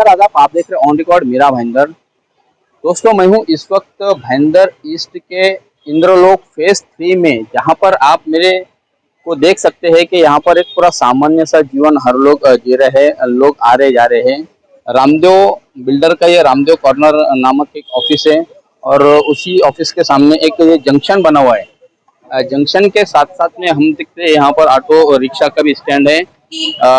नमस्कार आदाब, आप देख रहे हैं ऑन रिकॉर्ड मेरा भाईंदर। दोस्तों मैं हूं इस वक्त भाईंदर ईस्ट के इंद्रलोक फेज 3 में, जहां पर आप मेरे को देख सकते हैं कि यहां पर एक पूरा सामान्य सा जीवन हर लोग जी रहे हैं। लोग आ रहे जा रहे हैं। रामदेव बिल्डर का ये रामदेव कॉर्नर नामक एक ऑफिस है और उसी ऑफिस के सामने एक ये जंक्शन बना हुआ है। जंक्शन के साथ साथ में हम देखते हैं यहाँ पर ऑटो रिक्शा का भी स्टैंड है।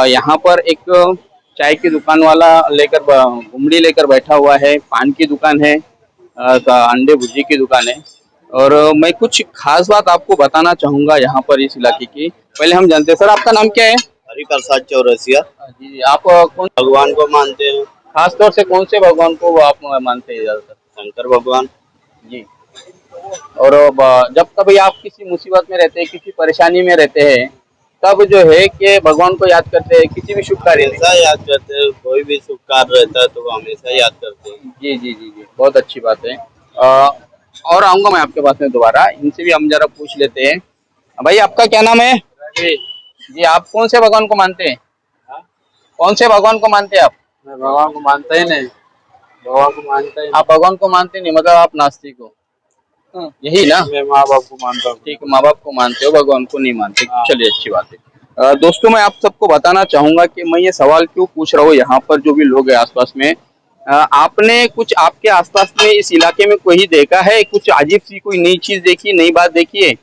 यहाँ पर एक चाय की दुकान वाला घुमड़ी लेकर बैठा हुआ है। पान की दुकान है, अंडे भुर्जी की दुकान है। और मैं कुछ खास बात आपको बताना चाहूंगा यहाँ पर इस इलाके की। पहले हम जानते हैं, सर आपका नाम क्या है? हरि प्रसाद चौरसिया। जी, आप कौन भगवान को मानते हैं? खास तौर से कौन से भगवान को आप मानते हैं ज्यादातर? शंकर भगवान। जी। और जब कभी आप किसी मुसीबत में रहते हैं, किसी परेशानी में रहते हैं, तब जो है कि भगवान को याद करते हैं किसी भी शुभ कार्य में। हमेशा याद करते हैं, कोई भी शुभ कार्य रहता है तो वो हमेशा याद करते हैं। जी जी जी जी, बहुत अच्छी बात है। और आऊंगा मैं आपके पास में दोबारा, इनसे भी हम जरा पूछ लेते हैं। भाई आपका क्या नाम है? जी। जी, आप कौन से भगवान को मानते हैं? हाँ? कौन से भगवान को मानते हैं आप? मैं भगवान को मानता ही नहीं। भगवान को मानता ही आप भगवान को मानते नहीं, मतलब आप नास्तिक हो। यही ना? नहीं। मैं माँ बाप को मानता हूँ। ठीक है, माँ बाप को मानते हो, भगवान को नहीं मानते। हाँ। चलिए, अच्छी बात है। दोस्तों मैं आप सबको बताना चाहूंगा कि मैं ये सवाल क्यों पूछ रहा हूँ। यहाँ पर जो भी लोग हैं आसपास में, आपने कुछ आपके आसपास में इस इलाके में कोई देखा है, कुछ अजीब सी कोई नई चीज देखी, नई बात देखी है?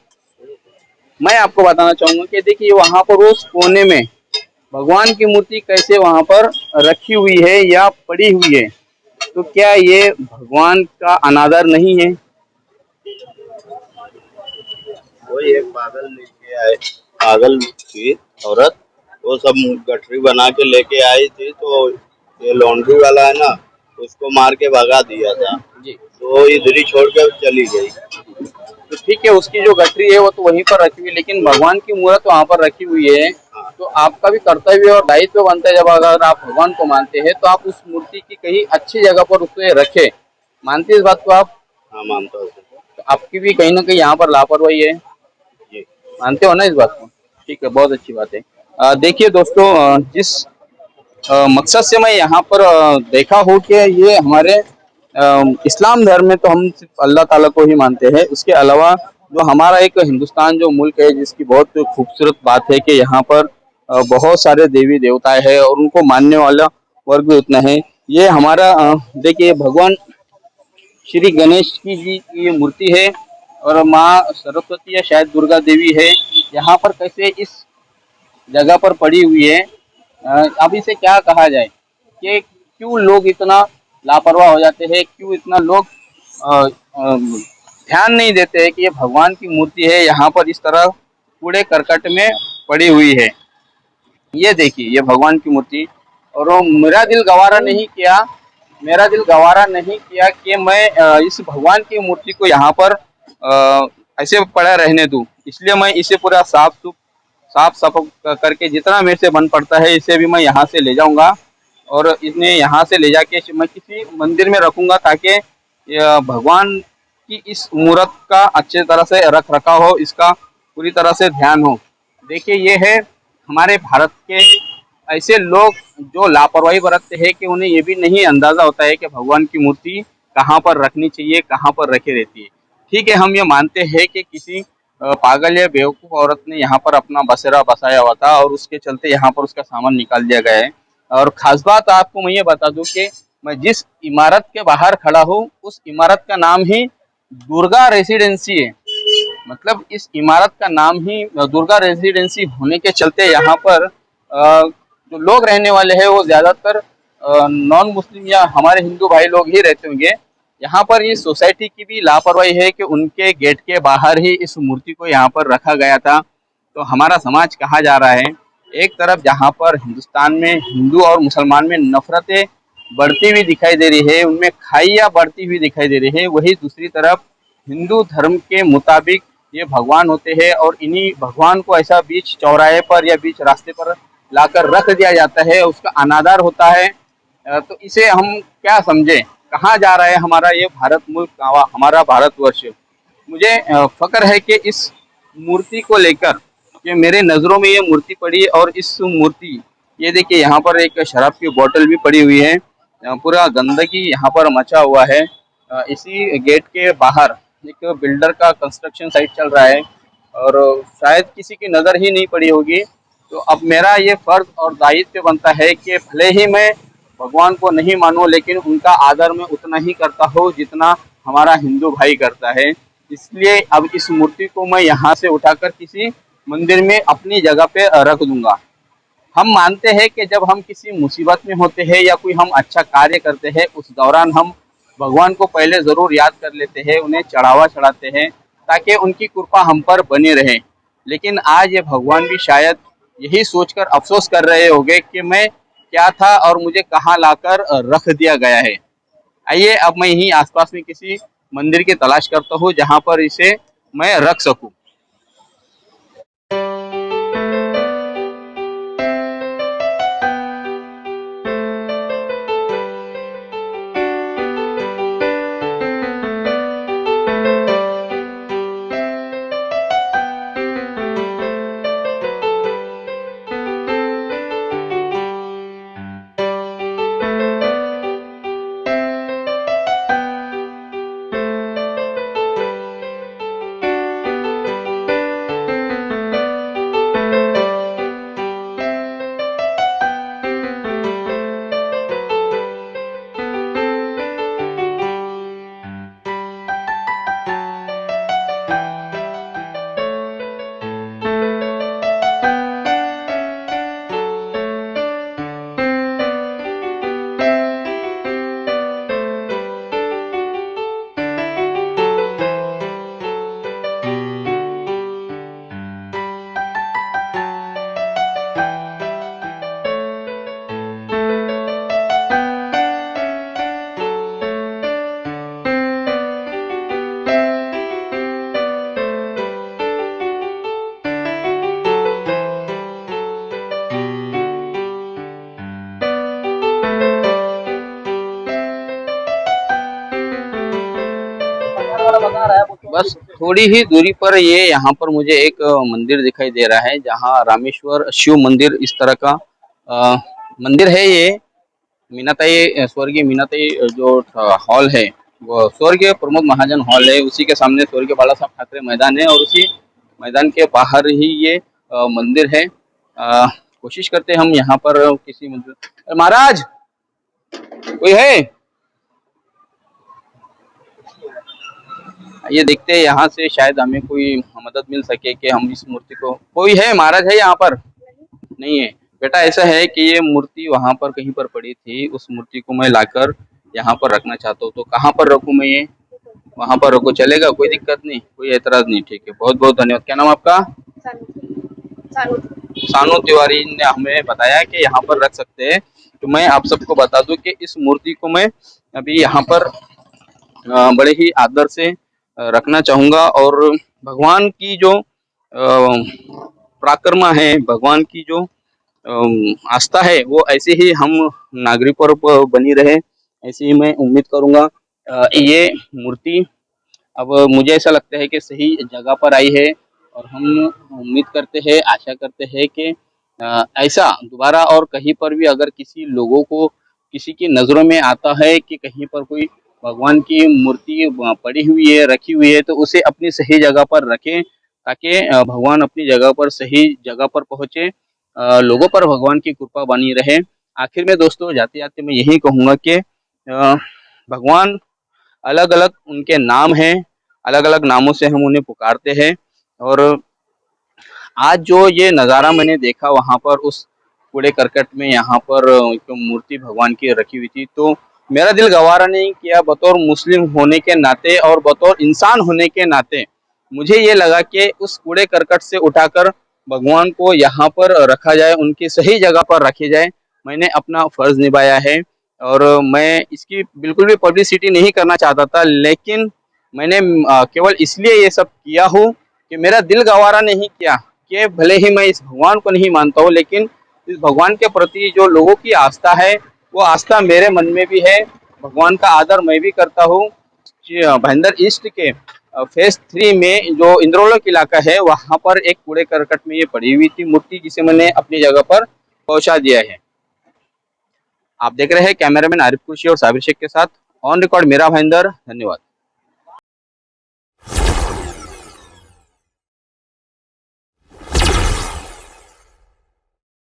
मैं आपको बताना चाहूंगा कि देखिए, वहां पर उस कोने में भगवान की मूर्ति कैसे वहां पर रखी हुई है या पड़ी हुई है, तो क्या ये भगवान का अनादर नहीं है? कोई एक पागल लेके आए, पागल थी औरत। वो सब गठरी बना के लेके आई थी, तो ये लॉन्ड्री वाला है ना, उसको मार के भगा दिया था। जी। तो इधर ही छोड़ के चली गई। तो ठीक है, उसकी जो गठरी है वो तो वहीं पर रखी हुई है, लेकिन भगवान की मूर्त वहां पर रखी हुई है। हाँ। तो आपका भी कर्तव्य और दायित्व बनता है, जब अगर आप भगवान को मानते हैं तो आप उस मूर्ति की कहीं अच्छी जगह पर उसे रखें। मानते हैं इस बात को आप? हाँ, मानता हूँ। तो आपकी भी कहीं ना कहीं यहाँ पर लापरवाही है। जी। मानते हो ना इस बात को? ठीक है, बहुत अच्छी बात है। देखिए दोस्तों, जिस मकसद से मैं यहाँ पर देखा हूँ कि ये हमारे इस्लाम धर्म में तो हम सिर्फ अल्लाह ताला को ही मानते हैं। उसके अलावा जो हमारा एक हिंदुस्तान जो मुल्क है, जिसकी बहुत खूबसूरत बात है कि यहाँ पर बहुत सारे देवी देवताएं हैं और उनको मानने वाला वर्ग भी उतना है। ये हमारा देखिए, भगवान श्री गणेश की जी की ये मूर्ति है और माँ सरस्वती या शायद दुर्गा देवी है, यहाँ पर कैसे इस जगह पर पड़ी हुई है। अब इसे क्या कहा जाए कि क्यों लोग इतना लापरवाह हो जाते हैं, क्यों इतना लोग ध्यान नहीं देते हैं कि ये भगवान की मूर्ति है, यहाँ पर इस तरह कूड़े करकट में पड़ी हुई है। ये देखिए, ये भगवान की मूर्ति। और वो मेरा दिल गवारा नहीं किया कि मैं इस भगवान की मूर्ति को यहाँ पर ऐसे पड़ा रहने दूं। इसलिए मैं इसे पूरा साफ साफ करके, जितना मेरे से बन पड़ता है, इसे भी मैं यहाँ से ले जाऊंगा और इन्हें यहाँ से ले जाके मैं किसी मंदिर में रखूंगा, ताकि भगवान की इस मूर्त का अच्छे तरह से रख रखाव हो, इसका पूरी तरह से ध्यान हो। देखिए, ये है हमारे भारत के ऐसे लोग जो लापरवाही बरतते हैं कि उन्हें ये भी नहीं अंदाजा होता है कि भगवान की मूर्ति कहाँ पर रखनी चाहिए, कहाँ पर रखी रहती है। ठीक है, हम ये मानते हैं कि किसी पागल या बेवकूफ औरत ने यहाँ पर अपना बसेरा बसाया हुआ था और उसके चलते यहाँ पर उसका सामान निकाल दिया गया है। और खास बात आपको मैं ये बता दूं कि मैं जिस इमारत के बाहर खड़ा हूँ, उस इमारत का नाम ही दुर्गा रेसिडेंसी है। मतलब इस इमारत का नाम ही दुर्गा रेसिडेंसी होने के चलते यहाँ पर जो लोग रहने वाले हैं वो ज्यादातर नॉन मुस्लिम या हमारे हिंदू भाई लोग ही रहते होंगे। यहाँ पर इस सोसाइटी की भी लापरवाही है कि उनके गेट के बाहर ही इस मूर्ति को यहाँ पर रखा गया था। तो हमारा समाज कहाँ जा रहा है? एक तरफ जहाँ पर हिंदुस्तान में हिंदू और मुसलमान में नफरतें बढ़ती हुई दिखाई दे रही है, उनमें खाइयाँ बढ़ती हुई दिखाई दे रही है, वही दूसरी तरफ हिंदू धर्म के मुताबिक ये भगवान होते हैं और इन्हीं भगवान को ऐसा बीच चौराहे पर या बीच रास्ते पर लाकर रख दिया जाता है, उसका अनादर होता है। तो इसे हम क्या समझे? कहाँ जा रहा है हमारा ये भारत मुल्क, हमारा भारतवर्ष? मुझे फक्र है कि इस मूर्ति को लेकर, कि मेरे नज़रों में ये मूर्ति पड़ी और इस मूर्ति, ये देखिए यहाँ पर एक शराब की बोतल भी पड़ी हुई है। पूरा गंदगी यहाँ पर मचा हुआ है। इसी गेट के बाहर एक बिल्डर का कंस्ट्रक्शन साइट चल रहा है और शायद किसी की नज़र ही नहीं पड़ी होगी। तो अब मेरा ये फर्ज और दायित्व बनता है कि भले ही मैं भगवान को नहीं मानूं, लेकिन उनका आदर मैं उतना ही करता हूँ जितना हमारा हिंदू भाई करता है। इसलिए अब इस मूर्ति को मैं यहाँ से उठाकर किसी मंदिर में अपनी जगह पे रख दूंगा। हम मानते हैं कि जब हम किसी मुसीबत में होते हैं या कोई हम अच्छा कार्य करते हैं, उस दौरान हम भगवान को पहले ज़रूर याद कर लेते हैं, उन्हें चढ़ावा चढ़ाते हैं ताकि उनकी कृपा हम पर बनी रहे। लेकिन आज ये भगवान भी शायद यही सोचकर अफसोस कर रहे होंगे कि मैं क्या था और मुझे कहाँ लाकर रख दिया गया है। आइए अब मैं यहीं आसपास में किसी मंदिर की तलाश करता हूँ जहाँ पर इसे मैं रख सकूँ। बस थोड़ी ही दूरी पर ये यहाँ पर मुझे एक मंदिर दिखाई दे रहा है जहाँ रामेश्वर शिव मंदिर इस तरह का अ, मंदिर है। ये मीनाताई स्वर्गीय मीनाताई जो हॉल है, वो स्वर्गीय प्रमोद महाजन हॉल है, उसी के सामने स्वर्गीय बाला साहब ठाकरे मैदान है और उसी मैदान के बाहर ही ये मंदिर है। कोशिश करते हैं हम यहाँ पर किसी मंदिर। अरे महाराज कोई है? ये देखते हैं यहाँ से शायद हमें कोई मदद मिल सके कि हम इस मूर्ति को, कोई है महाराज है यहाँ पर? नहीं है बेटा। ऐसा है कि ये मूर्ति वहां पर कहीं पर पड़ी थी, उस मूर्ति को मैं लाकर यहाँ पर रखना चाहता हूँ। तो कहाँ पर रखूँ मैं ये? वहां पर रखो, चलेगा? कोई दिक्कत नहीं, कोई एतराज नहीं? ठीक है, बहुत बहुत धन्यवाद। क्या नाम आपका? सानू सानू तिवारी ने हमें बताया कि यहाँ पर रख सकते हैं। तो मैं आप सबको बता दूं कि इस मूर्ति को मैं अभी यहाँ पर बड़े ही आदर से रखना चाहूंगा और भगवान की जो पराक्रमा है, भगवान की जो आस्था है, वो ऐसे ही हम नागरिकों पर बनी रहे, ऐसे ही मैं उम्मीद करूंगा। ये मूर्ति अब मुझे ऐसा लगता है कि सही जगह पर आई है और हम उम्मीद करते हैं, आशा करते हैं कि ऐसा दोबारा और कहीं पर भी अगर किसी लोगों को, किसी की नज़रों में आता है कि कहीं पर कोई भगवान की मूर्ति पड़ी हुई है, रखी हुई है, तो उसे अपनी सही जगह पर रखें ताकि भगवान अपनी जगह पर, सही जगह पर पहुँचे, लोगों पर भगवान की कृपा बनी रहे। आखिर में दोस्तों जाते जाते मैं यही कहूँगा कि भगवान अलग अलग उनके नाम हैं, अलग अलग नामों से हम उन्हें पुकारते हैं। और आज जो ये नज़ारा मैंने देखा वहाँ पर उस कूड़े करकट में, यहाँ पर एक मूर्ति भगवान की रखी हुई थी, तो मेरा दिल गवारा नहीं किया। बतौर मुस्लिम होने के नाते और बतौर इंसान होने के नाते मुझे ये लगा कि उस कूड़े करकट से उठाकर भगवान को यहाँ पर रखा जाए, उनकी सही जगह पर रखी जाए। मैंने अपना फर्ज निभाया है और मैं इसकी बिल्कुल भी पब्लिसिटी नहीं करना चाहता था, लेकिन मैंने केवल इसलिए ये सब किया हूँ कि मेरा दिल गवारा नहीं किया कि भले ही मैं इस भगवान को नहीं मानता हूँ, लेकिन इस भगवान के प्रति जो लोगों की आस्था है, वो आस्था मेरे मन में भी है। भगवान का आदर मैं भी करता हूँ। भाईंदर ईस्ट के फेज 3 में जो इंद्रोलोक इलाका है, वहाँ पर एक कूड़े करकट में ये पड़ी हुई थी मूर्ति, जिसे मैंने अपनी जगह पर पहुँचा दिया है। आप देख रहे हैं कैमरामैन आरिफ कुर्शी और साबिर शेख के साथ ऑन रिकॉर्ड मेरा भाईंदर। धन्यवाद।